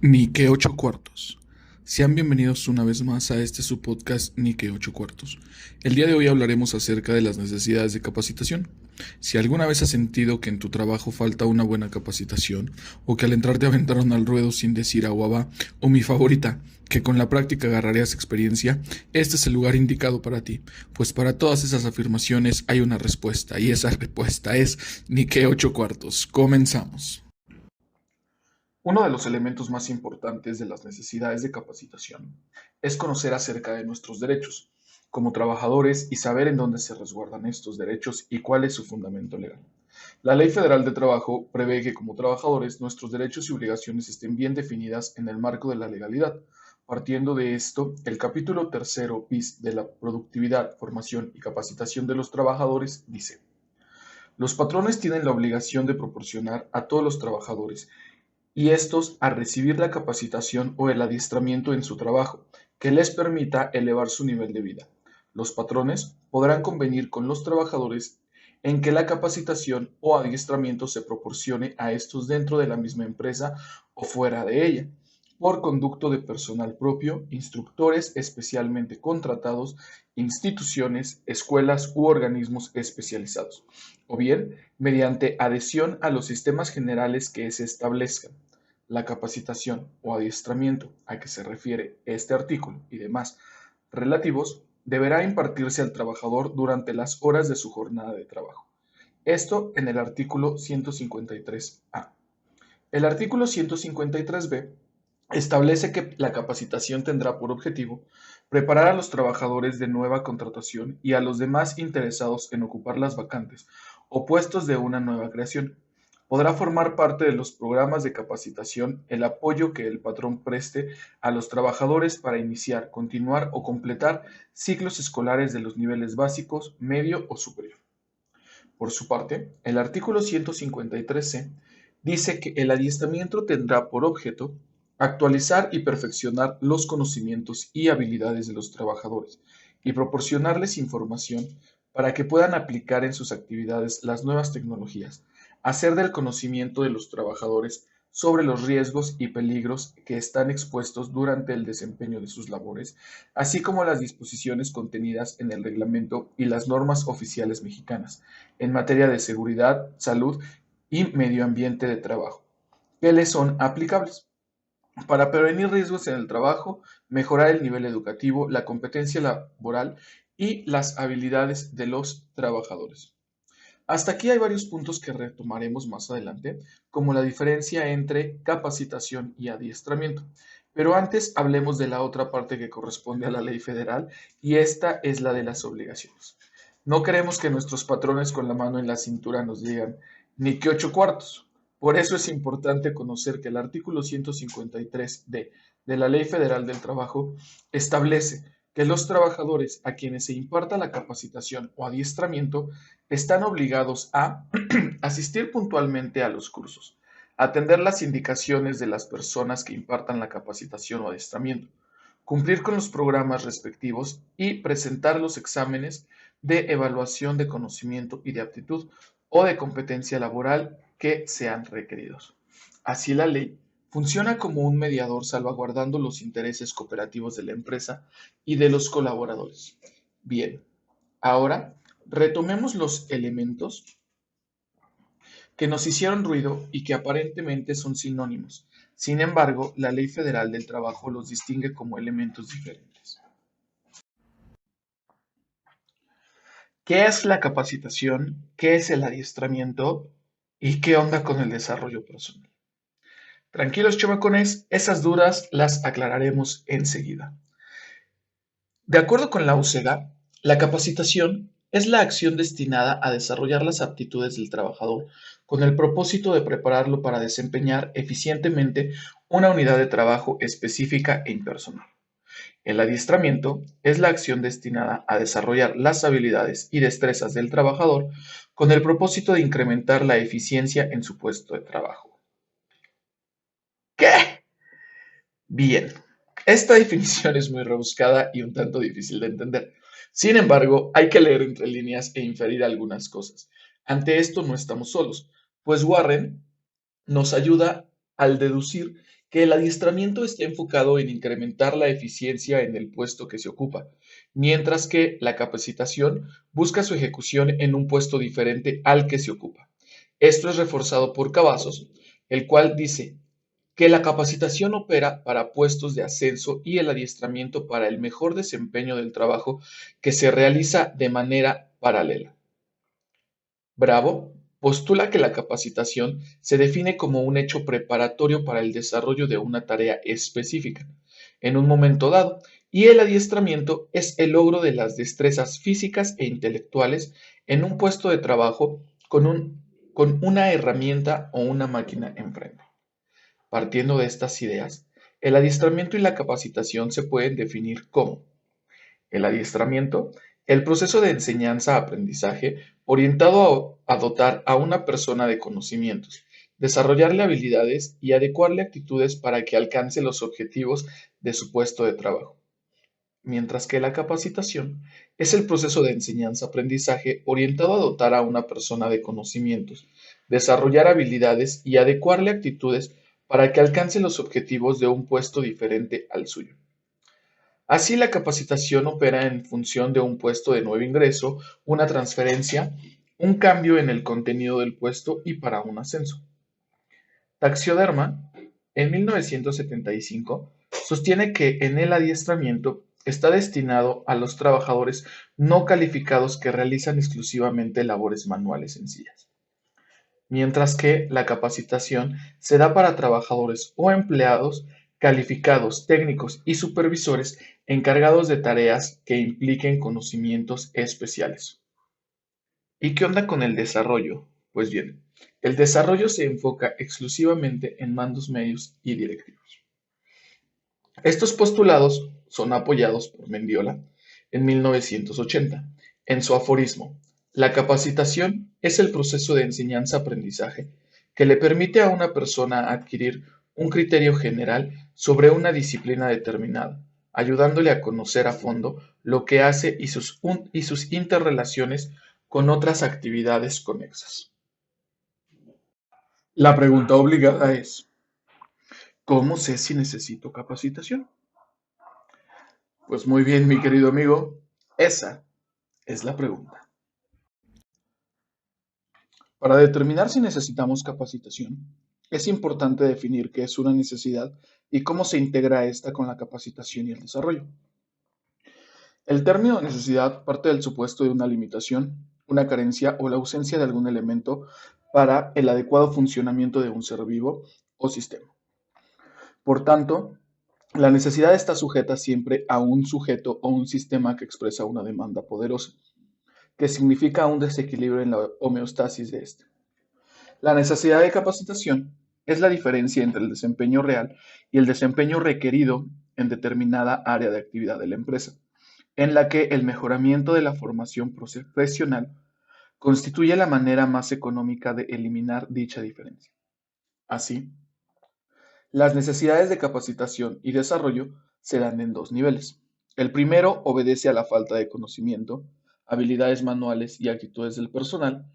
Ni que ocho cuartos. Sean bienvenidos una vez más a este su podcast Ni que ocho cuartos. El día de hoy hablaremos acerca de las necesidades de capacitación. Si alguna vez has sentido que en tu trabajo falta una buena capacitación, o que al entrar te aventaron al ruedo sin decir agua va, o mi favorita, que con la práctica agarrarías experiencia, este es el lugar indicado para ti, pues para todas esas afirmaciones hay una respuesta, y esa respuesta es Ni que ocho cuartos. Comenzamos. Uno de los elementos más importantes de las necesidades de capacitación es conocer acerca de nuestros derechos como trabajadores y saber en dónde se resguardan estos derechos y cuál es su fundamento legal. La Ley Federal de Trabajo prevé que como trabajadores nuestros derechos y obligaciones estén bien definidas en el marco de la legalidad. Partiendo de esto, el capítulo tercero bis de la productividad, formación y capacitación de los trabajadores dice: los patrones tienen la obligación de proporcionar a todos los trabajadores y estos a recibir la capacitación o el adiestramiento en su trabajo, que les permita elevar su nivel de vida. Los patrones podrán convenir con los trabajadores en que la capacitación o adiestramiento se proporcione a estos dentro de la misma empresa o fuera de ella, por conducto de personal propio, instructores especialmente contratados, instituciones, escuelas u organismos especializados, o bien mediante adhesión a los sistemas generales que se establezcan. La capacitación o adiestramiento a que se refiere este artículo y demás relativos deberá impartirse al trabajador durante las horas de su jornada de trabajo. Esto en el artículo 153A. El artículo 153B establece que la capacitación tendrá por objetivo preparar a los trabajadores de nueva contratación y a los demás interesados en ocupar las vacantes o puestos de una nueva creación. Podrá formar parte de los programas de capacitación el apoyo que el patrón preste a los trabajadores para iniciar, continuar o completar ciclos escolares de los niveles básicos, medio o superior. Por su parte, el artículo 153C dice que el adiestramiento tendrá por objeto actualizar y perfeccionar los conocimientos y habilidades de los trabajadores y proporcionarles información para que puedan aplicar en sus actividades las nuevas tecnologías, hacer del conocimiento de los trabajadores sobre los riesgos y peligros que están expuestos durante el desempeño de sus labores, así como las disposiciones contenidas en el reglamento y las normas oficiales mexicanas en materia de seguridad, salud y medio ambiente de trabajo, que les son aplicables para prevenir riesgos en el trabajo, mejorar el nivel educativo, la competencia laboral y las habilidades de los trabajadores. Hasta aquí hay varios puntos que retomaremos más adelante, como la diferencia entre capacitación y adiestramiento. Pero antes hablemos de la otra parte que corresponde a la ley federal, y esta es la de las obligaciones. No queremos que nuestros patrones con la mano en la cintura nos digan ni que ocho cuartos. Por eso es importante conocer que el artículo 153D de la Ley Federal del Trabajo establece que los trabajadores a quienes se imparta la capacitación o adiestramiento están obligados a asistir puntualmente a los cursos, atender las indicaciones de las personas que impartan la capacitación o adiestramiento, cumplir con los programas respectivos y presentar los exámenes de evaluación de conocimiento y de aptitud o de competencia laboral que sean requeridos. Así la ley funciona como un mediador salvaguardando los intereses cooperativos de la empresa y de los colaboradores. Bien, ahora retomemos los elementos que nos hicieron ruido y que aparentemente son sinónimos. Sin embargo, la Ley Federal del Trabajo los distingue como elementos diferentes. ¿Qué es la capacitación? ¿Qué es el adiestramiento? ¿Y qué onda con el desarrollo personal? Tranquilos, chamacones, esas dudas las aclararemos enseguida. De acuerdo con la UCEGA, la capacitación es la acción destinada a desarrollar las aptitudes del trabajador con el propósito de prepararlo para desempeñar eficientemente una unidad de trabajo específica e impersonal. El adiestramiento es la acción destinada a desarrollar las habilidades y destrezas del trabajador con el propósito de incrementar la eficiencia en su puesto de trabajo. ¿Qué? Bien, esta definición es muy rebuscada y un tanto difícil de entender. Sin embargo, hay que leer entre líneas e inferir algunas cosas. Ante esto no estamos solos, pues Warren nos ayuda al deducir que el adiestramiento está enfocado en incrementar la eficiencia en el puesto que se ocupa, mientras que la capacitación busca su ejecución en un puesto diferente al que se ocupa. Esto es reforzado por Cavazos, el cual dice que la capacitación opera para puestos de ascenso y el adiestramiento para el mejor desempeño del trabajo que se realiza de manera paralela. Bravo postula que la capacitación se define como un hecho preparatorio para el desarrollo de una tarea específica en un momento dado, y el adiestramiento es el logro de las destrezas físicas e intelectuales en un puesto de trabajo con una herramienta o una máquina enfrente. Partiendo de estas ideas, el adiestramiento y la capacitación se pueden definir como el adiestramiento, el proceso de enseñanza-aprendizaje orientado a dotar a una persona de conocimientos, desarrollarle habilidades y adecuarle actitudes para que alcance los objetivos de su puesto de trabajo. Mientras que la capacitación es el proceso de enseñanza-aprendizaje orientado a dotar a una persona de conocimientos, desarrollar habilidades y adecuarle actitudes para que alcance los objetivos de un puesto diferente al suyo. Así, la capacitación opera en función de un puesto de nuevo ingreso, una transferencia, un cambio en el contenido del puesto y para un ascenso. Taxioderma, en 1975, sostiene que en el adiestramiento está destinado a los trabajadores no calificados que realizan exclusivamente labores manuales sencillas, mientras que la capacitación se da para trabajadores o empleados calificados, técnicos y supervisores encargados de tareas que impliquen conocimientos especiales. ¿Y qué onda con el desarrollo? Pues bien, el desarrollo se enfoca exclusivamente en mandos medios y directivos. Estos postulados son apoyados por Mendiola en 1980 en su aforismo: la capacitación es el proceso de enseñanza-aprendizaje que le permite a una persona adquirir un criterio general sobre una disciplina determinada, ayudándole a conocer a fondo lo que hace y sus interrelaciones con otras actividades conexas. La pregunta obligada es: ¿cómo sé si necesito capacitación? Pues muy bien, mi querido amigo, esa es la pregunta. Para determinar si necesitamos capacitación, es importante definir qué es una necesidad y cómo se integra esta con la capacitación y el desarrollo. El término necesidad parte del supuesto de una limitación, una carencia o la ausencia de algún elemento para el adecuado funcionamiento de un ser vivo o sistema. Por tanto, la necesidad está sujeta siempre a un sujeto o un sistema que expresa una demanda poderosa, que significa un desequilibrio en la homeostasis de este. La necesidad de capacitación es la diferencia entre el desempeño real y el desempeño requerido en determinada área de actividad de la empresa, en la que el mejoramiento de la formación profesional constituye la manera más económica de eliminar dicha diferencia. Así, las necesidades de capacitación y desarrollo se dan en dos niveles. El primero obedece a la falta de conocimiento, habilidades manuales y actitudes del personal,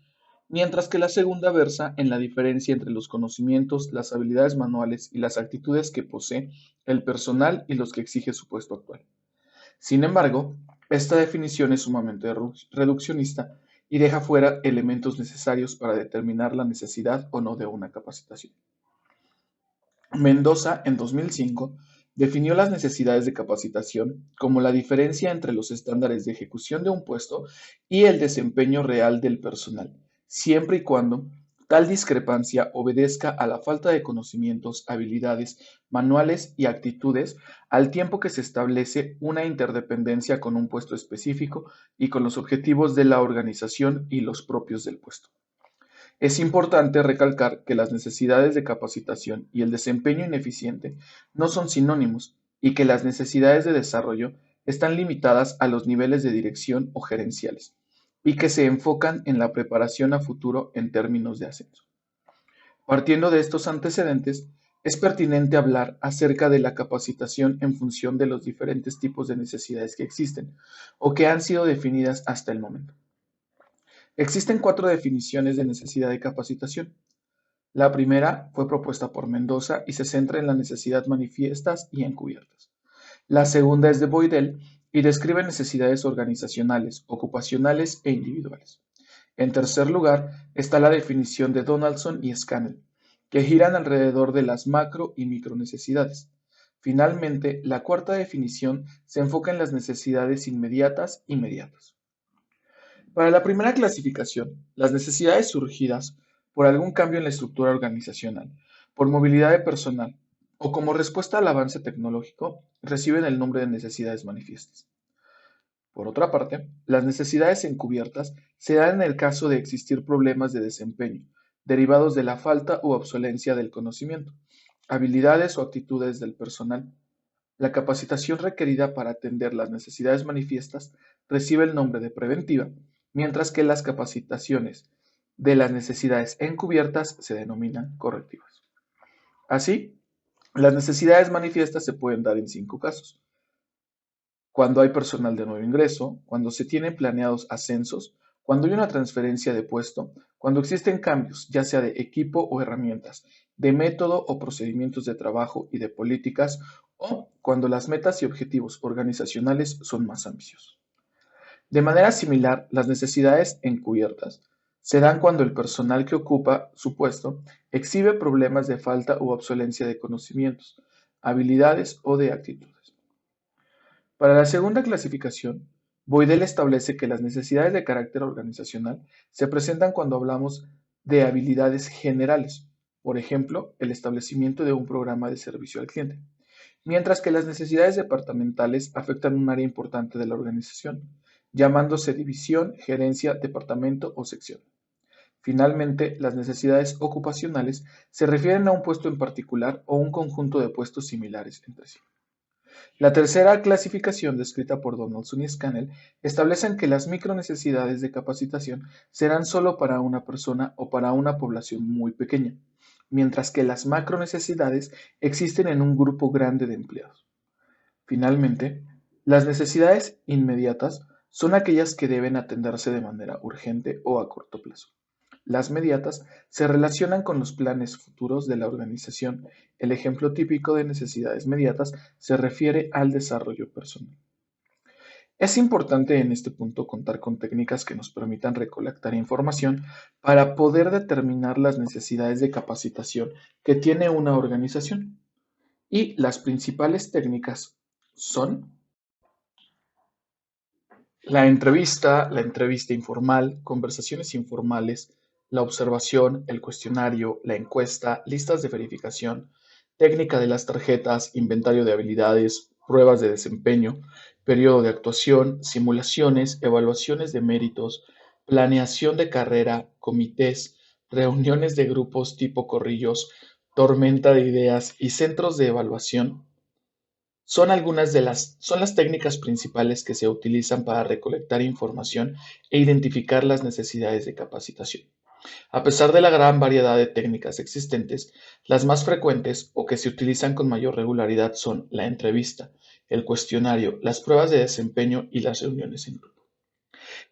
mientras que la segunda versa en la diferencia entre los conocimientos, las habilidades manuales y las actitudes que posee el personal y los que exige su puesto actual. Sin embargo, esta definición es sumamente reduccionista y deja fuera elementos necesarios para determinar la necesidad o no de una capacitación. Mendoza, en 2005, definió las necesidades de capacitación como la diferencia entre los estándares de ejecución de un puesto y el desempeño real del personal, siempre y cuando tal discrepancia obedezca a la falta de conocimientos, habilidades, manuales y actitudes, al tiempo que se establece una interdependencia con un puesto específico y con los objetivos de la organización y los propios del puesto. Es importante recalcar que las necesidades de capacitación y el desempeño ineficiente no son sinónimos y que las necesidades de desarrollo están limitadas a los niveles de dirección o gerenciales y que se enfocan en la preparación a futuro en términos de ascenso. Partiendo de estos antecedentes, es pertinente hablar acerca de la capacitación en función de los diferentes tipos de necesidades que existen o que han sido definidas hasta el momento. Existen 4 definiciones de necesidad de capacitación. La primera fue propuesta por Mendoza y se centra en las necesidades manifiestas y encubiertas. La segunda es de Boydell y describe necesidades organizacionales, ocupacionales e individuales. En tercer lugar está la definición de Donaldson y Scannell, que giran alrededor de las macro y micro necesidades. Finalmente, la cuarta definición se enfoca en las necesidades inmediatas y mediatas. Para la primera clasificación, las necesidades surgidas por algún cambio en la estructura organizacional, por movilidad de personal o como respuesta al avance tecnológico, reciben el nombre de necesidades manifiestas. Por otra parte, las necesidades encubiertas se dan en el caso de existir problemas de desempeño, derivados de la falta u obsolencia del conocimiento, habilidades o actitudes del personal. La capacitación requerida para atender las necesidades manifiestas recibe el nombre de preventiva, mientras que las capacitaciones de las necesidades encubiertas se denominan correctivas. Así, las necesidades manifiestas se pueden dar en 5 casos: cuando hay personal de nuevo ingreso, cuando se tienen planeados ascensos, cuando hay una transferencia de puesto, cuando existen cambios, ya sea de equipo o herramientas, de método o procedimientos de trabajo y de políticas, o cuando las metas y objetivos organizacionales son más ambiciosos. De manera similar, las necesidades encubiertas se dan cuando el personal que ocupa su puesto exhibe problemas de falta u obsolencia de conocimientos, habilidades o de actitudes. Para la segunda clasificación, Boydell establece que las necesidades de carácter organizacional se presentan cuando hablamos de habilidades generales, por ejemplo, el establecimiento de un programa de servicio al cliente, mientras que las necesidades departamentales afectan un área importante de la organización, llamándose división, gerencia, departamento o sección. Finalmente, las necesidades ocupacionales se refieren a un puesto en particular o un conjunto de puestos similares entre sí. La tercera clasificación, descrita por Donaldson y Scannell, establece que las micronecesidades de capacitación serán solo para una persona o para una población muy pequeña, mientras que las macronecesidades existen en un grupo grande de empleados. Finalmente, las necesidades inmediatas son aquellas que deben atenderse de manera urgente o a corto plazo. Las mediatas se relacionan con los planes futuros de la organización. El ejemplo típico de necesidades mediatas se refiere al desarrollo personal. Es importante en este punto contar con técnicas que nos permitan recolectar información para poder determinar las necesidades de capacitación que tiene una organización. Y las principales técnicas son la entrevista informal, conversaciones informales, la observación, el cuestionario, la encuesta, listas de verificación, técnica de las tarjetas, inventario de habilidades, pruebas de desempeño, periodo de actuación, simulaciones, evaluaciones de méritos, planeación de carrera, comités, reuniones de grupos tipo corrillos, tormenta de ideas y centros de evaluación son las técnicas principales que se utilizan para recolectar información e identificar las necesidades de capacitación. A pesar de la gran variedad de técnicas existentes, las más frecuentes o que se utilizan con mayor regularidad son la entrevista, el cuestionario, las pruebas de desempeño y las reuniones en grupo.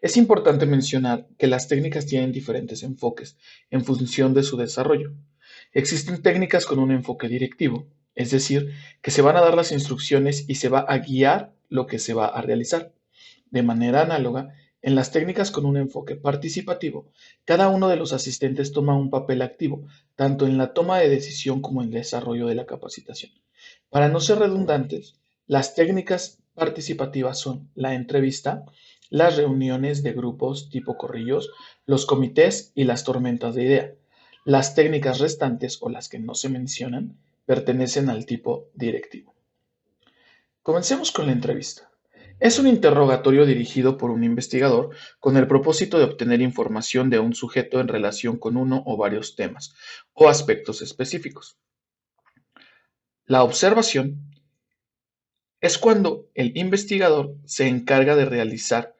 Es importante mencionar que las técnicas tienen diferentes enfoques en función de su desarrollo. Existen técnicas con un enfoque directivo, es decir, que se van a dar las instrucciones y se va a guiar lo que se va a realizar. De manera análoga, en las técnicas con un enfoque participativo, cada uno de los asistentes toma un papel activo, tanto en la toma de decisión como en el desarrollo de la capacitación. Para no ser redundantes, las técnicas participativas son la entrevista, las reuniones de grupos tipo corrillos, los comités y las tormentas de idea. Las técnicas restantes o las que no se mencionan pertenecen al tipo directivo. Comencemos con la entrevista. Es un interrogatorio dirigido por un investigador con el propósito de obtener información de un sujeto en relación con uno o varios temas o aspectos específicos. La observación es cuando el investigador se encarga de realizar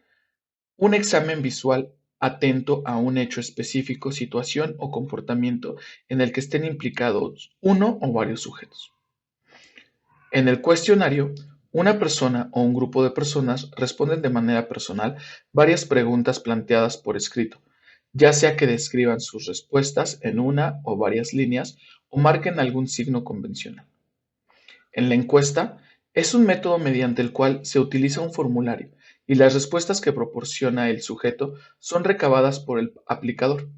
un examen visual atento a un hecho específico, situación o comportamiento en el que estén implicados uno o varios sujetos. En el cuestionario, una persona o un grupo de personas responden de manera personal varias preguntas planteadas por escrito, ya sea que describan sus respuestas en una o varias líneas o marquen algún signo convencional. En la encuesta, es un método mediante el cual se utiliza un formulario y las respuestas que proporciona el sujeto son recabadas por el aplicador.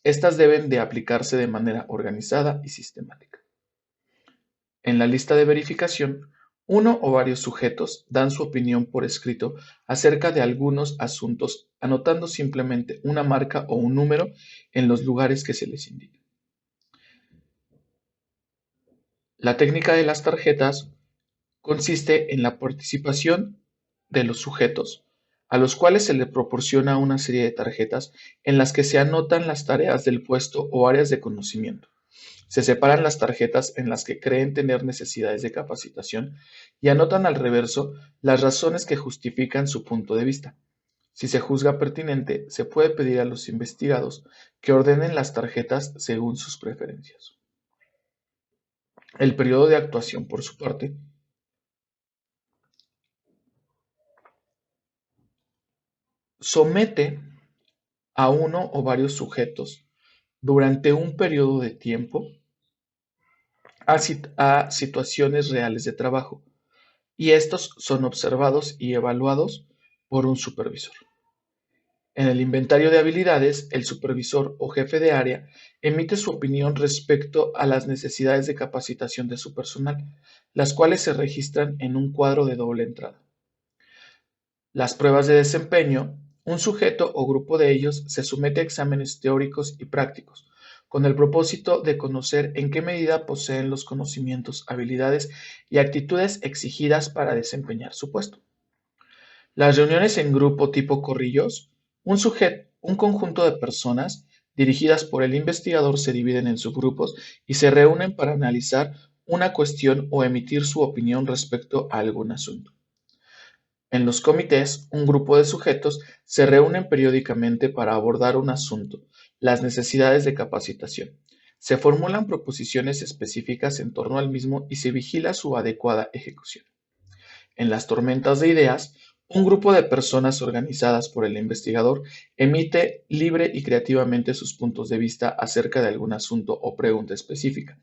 Estas deben de aplicarse de manera organizada y sistemática. En la lista de verificación, uno o varios sujetos dan su opinión por escrito acerca de algunos asuntos, anotando simplemente una marca o un número en los lugares que se les indique. La técnica de las tarjetas consiste en la participación de los sujetos, a los cuales se les proporciona una serie de tarjetas en las que se anotan las tareas del puesto o áreas de conocimiento. Se separan las tarjetas en las que creen tener necesidades de capacitación y anotan al reverso las razones que justifican su punto de vista. Si se juzga pertinente, se puede pedir a los investigados que ordenen las tarjetas según sus preferencias. El periodo de actuación, por su parte, somete a uno o varios sujetos durante un periodo de tiempo a situaciones reales de trabajo, y estos son observados y evaluados por un supervisor. En el inventario de habilidades, el supervisor o jefe de área emite su opinión respecto a las necesidades de capacitación de su personal, las cuales se registran en un cuadro de doble entrada. Las pruebas de desempeño, un sujeto o grupo de ellos se somete a exámenes teóricos y prácticos, con el propósito de conocer en qué medida poseen los conocimientos, habilidades y actitudes exigidas para desempeñar su puesto. Las reuniones en grupo tipo corrillos, un conjunto de personas dirigidas por el investigador se dividen en subgrupos y se reúnen para analizar una cuestión o emitir su opinión respecto a algún asunto. En los comités, un grupo de sujetos se reúnen periódicamente para abordar un asunto, las necesidades de capacitación. Se formulan proposiciones específicas en torno al mismo y se vigila su adecuada ejecución. En las tormentas de ideas, un grupo de personas organizadas por el investigador emite libre y creativamente sus puntos de vista acerca de algún asunto o pregunta específica,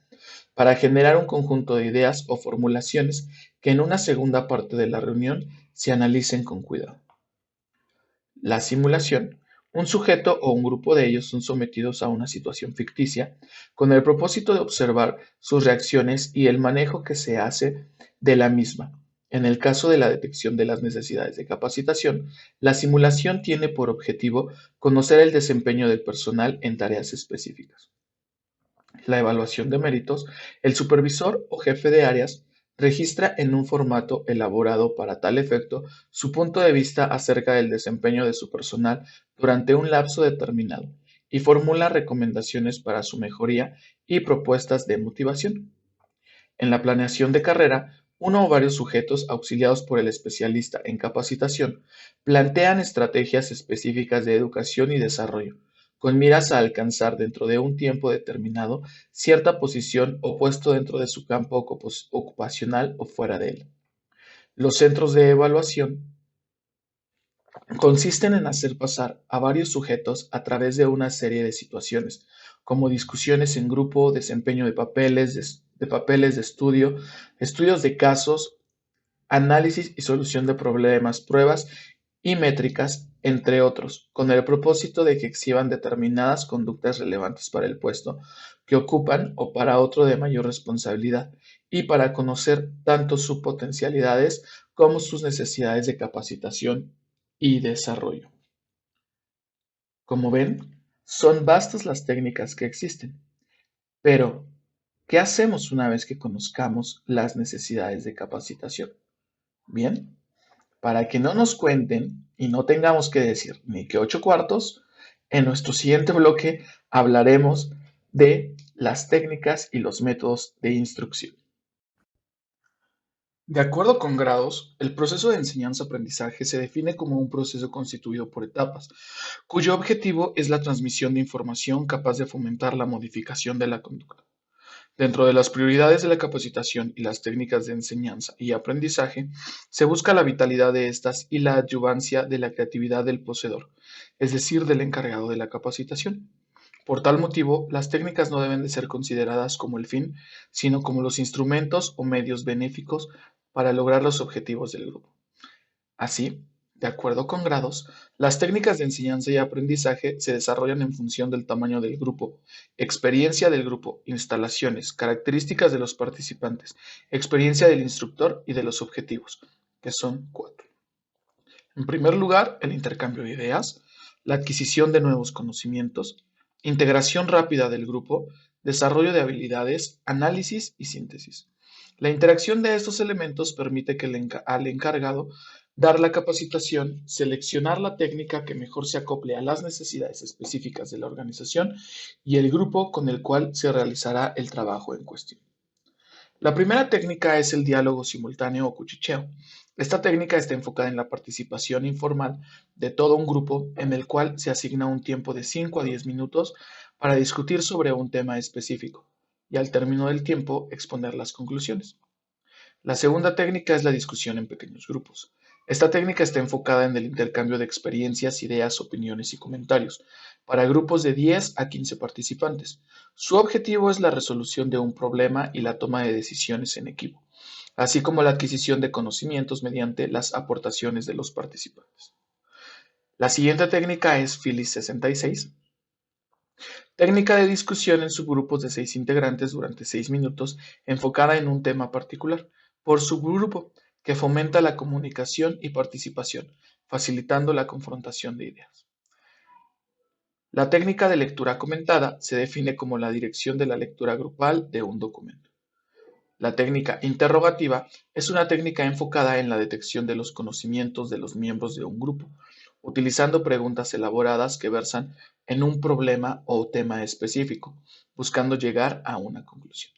para generar un conjunto de ideas o formulaciones que en una segunda parte de la reunión se analicen con cuidado. La simulación. Un sujeto o un grupo de ellos son sometidos a una situación ficticia con el propósito de observar sus reacciones y el manejo que se hace de la misma. En el caso de la detección de las necesidades de capacitación, la simulación tiene por objetivo conocer el desempeño del personal en tareas específicas. La evaluación de méritos, el supervisor o jefe de áreas registra en un formato elaborado para tal efecto su punto de vista acerca del desempeño de su personal durante un lapso determinado y formula recomendaciones para su mejoría y propuestas de motivación. En la planeación de carrera, uno o varios sujetos auxiliados por el especialista en capacitación plantean estrategias específicas de educación y desarrollo, con miras a alcanzar dentro de un tiempo determinado cierta posición o puesto dentro de su campo ocupacional o fuera de él. Los centros de evaluación consisten en hacer pasar a varios sujetos a través de una serie de situaciones, como discusiones en grupo, desempeño de papeles de estudio, estudios de casos, análisis y solución de problemas, pruebas y métricas, entre otros, con el propósito de que exhiban determinadas conductas relevantes para el puesto que ocupan o para otro de mayor responsabilidad, y para conocer tanto sus potencialidades como sus necesidades de capacitación y desarrollo. Como ven, son vastas las técnicas que existen, pero ¿qué hacemos una vez que conozcamos las necesidades de capacitación? Bien, para que no nos cuenten y no tengamos que decir ni que 8 cuartos, en nuestro siguiente bloque hablaremos de las técnicas y los métodos de instrucción. De acuerdo con grados, el proceso de enseñanza-aprendizaje se define como un proceso constituido por etapas, cuyo objetivo es la transmisión de información capaz de fomentar la modificación de la conducta. Dentro de las prioridades de la capacitación y las técnicas de enseñanza y aprendizaje, se busca la vitalidad de estas y la adyuvancia de la creatividad del poseedor, es decir, del encargado de la capacitación. Por tal motivo, las técnicas no deben de ser consideradas como el fin, sino como los instrumentos o medios benéficos para lograr los objetivos del grupo. Así, de acuerdo con grados, las técnicas de enseñanza y aprendizaje se desarrollan en función del tamaño del grupo, experiencia del grupo, instalaciones, características de los participantes, experiencia del instructor y de los objetivos, que son 4. En primer lugar, el intercambio de ideas, la adquisición de nuevos conocimientos, integración rápida del grupo, desarrollo de habilidades, análisis y síntesis. La interacción de estos elementos permite que al encargado dar la capacitación, seleccionar la técnica que mejor se acople a las necesidades específicas de la organización y el grupo con el cual se realizará el trabajo en cuestión. La primera técnica es el diálogo simultáneo o cuchicheo. Esta técnica está enfocada en la participación informal de todo un grupo en el cual se asigna un tiempo de 5 a 10 minutos para discutir sobre un tema específico y al término del tiempo exponer las conclusiones. La segunda técnica es la discusión en pequeños grupos. Esta técnica está enfocada en el intercambio de experiencias, ideas, opiniones y comentarios para grupos de 10 a 15 participantes. Su objetivo es la resolución de un problema y la toma de decisiones en equipo, así como la adquisición de conocimientos mediante las aportaciones de los participantes. La siguiente técnica es Phyllis 66. Técnica de discusión en subgrupos de 6 integrantes durante 6 minutos, enfocada en un tema particular, por subgrupo, que fomenta la comunicación y participación, facilitando la confrontación de ideas. La técnica de lectura comentada se define como la dirección de la lectura grupal de un documento. La técnica interrogativa es una técnica enfocada en la detección de los conocimientos de los miembros de un grupo, utilizando preguntas elaboradas que versan en un problema o tema específico, buscando llegar a una conclusión.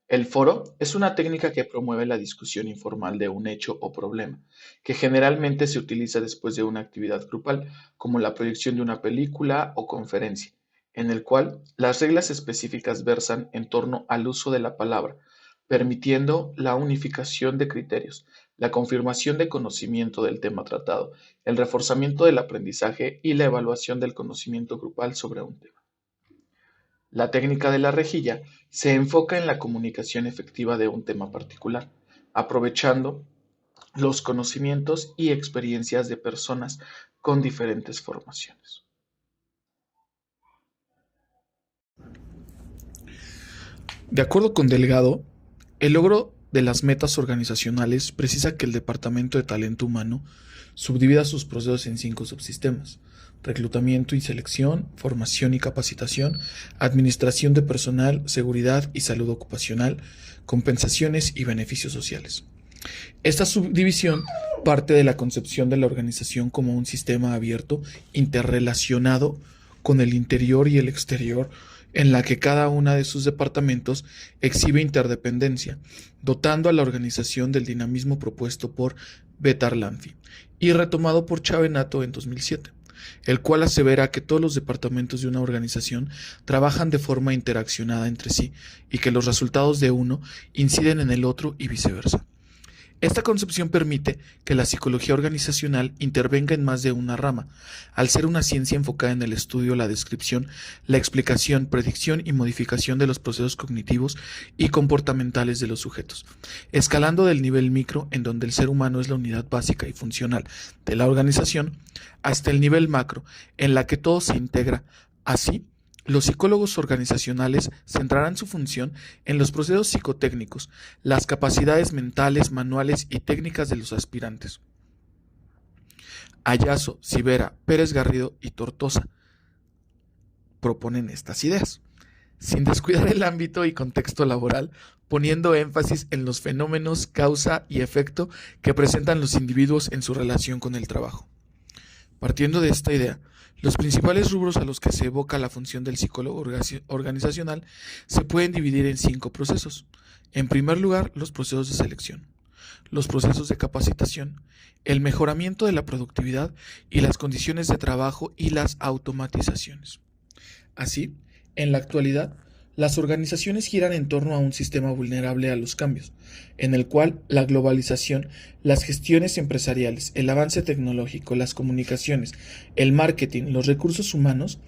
El foro es una técnica que promueve la discusión informal de un hecho o problema, que generalmente se utiliza después de una actividad grupal, como la proyección de una película o conferencia, en el cual las reglas específicas versan en torno al uso de la palabra, permitiendo la unificación de criterios, la confirmación de conocimiento del tema tratado, el reforzamiento del aprendizaje y la evaluación del conocimiento grupal sobre un tema. La técnica de la rejilla se enfoca en la comunicación efectiva de un tema particular, aprovechando los conocimientos y experiencias de personas con diferentes formaciones. De acuerdo con Delgado, el logro de las metas organizacionales precisa que el Departamento de Talento Humano subdivida sus procesos en 5 subsistemas: reclutamiento y selección, formación y capacitación, administración de personal, seguridad y salud ocupacional, compensaciones y beneficios sociales. Esta subdivisión parte de la concepción de la organización como un sistema abierto, interrelacionado con el interior y el exterior, en la que cada una de sus departamentos exhibe interdependencia, dotando a la organización del dinamismo propuesto por Betar-Lanfy y retomado por Chavenato en 2007, el cual asevera que todos los departamentos de una organización trabajan de forma interaccionada entre sí y que los resultados de uno inciden en el otro y viceversa. Esta concepción permite que la psicología organizacional intervenga en más de una rama, al ser una ciencia enfocada en el estudio, la descripción, la explicación, predicción y modificación de los procesos cognitivos y comportamentales de los sujetos, escalando del nivel micro, en donde el ser humano es la unidad básica y funcional de la organización, hasta el nivel macro, en la que todo se integra. Así, los psicólogos organizacionales centrarán su función en los procesos psicotécnicos, las capacidades mentales, manuales y técnicas de los aspirantes. Ayazo, Civera, Pérez Garrido y Tortosa proponen estas ideas, sin descuidar el ámbito y contexto laboral, poniendo énfasis en los fenómenos, causa y efecto que presentan los individuos en su relación con el trabajo. Partiendo de esta idea, los principales rubros a los que se evoca la función del psicólogo organizacional se pueden dividir en 5 procesos. En primer lugar, los procesos de selección, los procesos de capacitación, el mejoramiento de la productividad y las condiciones de trabajo y las automatizaciones. Así, en la actualidad, Las organizaciones giran en torno a un sistema vulnerable a los cambios, en el cual la globalización, las gestiones empresariales, el avance tecnológico, las comunicaciones, el marketing, los recursos humanos,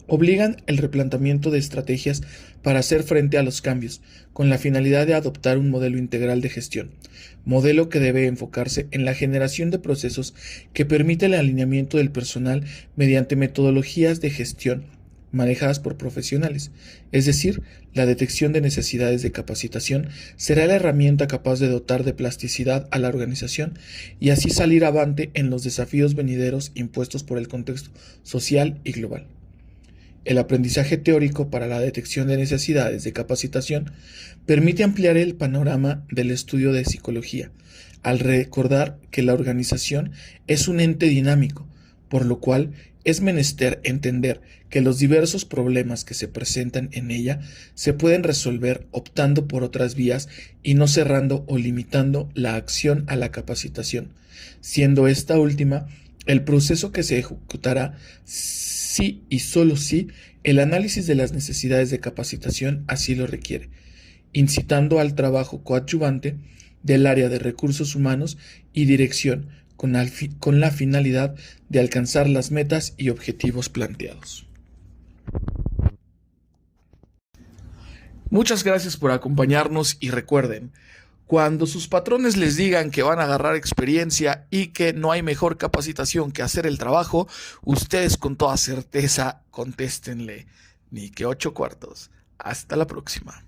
obligan el replanteamiento de estrategias para hacer frente a los cambios, con la finalidad de adoptar un modelo integral de gestión, modelo que debe enfocarse en la generación de procesos que permite el alineamiento del personal mediante metodologías de gestión manejadas por profesionales, es decir, la detección de necesidades de capacitación será la herramienta capaz de dotar de plasticidad a la organización y así salir avante en los desafíos venideros impuestos por el contexto social y global. El aprendizaje teórico para la detección de necesidades de capacitación permite ampliar el panorama del estudio de psicología, al recordar que la organización es un ente dinámico, por lo cual es menester entender que los diversos problemas que se presentan en ella se pueden resolver optando por otras vías y no cerrando o limitando la acción a la capacitación, siendo esta última el proceso que se ejecutará si y solo si el análisis de las necesidades de capacitación así lo requiere, incitando al trabajo coadyuvante del área de recursos humanos y dirección con la finalidad de alcanzar las metas y objetivos planteados. Muchas gracias por acompañarnos y recuerden, cuando sus patrones les digan que van a agarrar experiencia y que no hay mejor capacitación que hacer el trabajo, ustedes con toda certeza contéstenle, ni que 8 cuartos. Hasta la próxima.